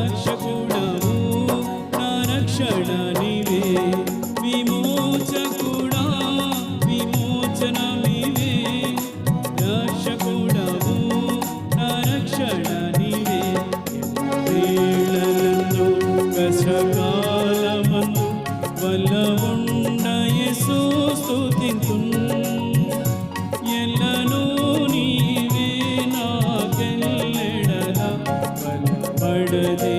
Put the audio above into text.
రక్షకుడవు నా రక్షణ నీవే విమోచకుడా విమోచన నీవే రక్షకుడవు నా రక్షణ నీవే వేళలందు కష్టకాలమందు వల్లవుండ యేసు స్తుతింతున్ ఎల్లను నీవే నాకెల్లెడల బలపడదే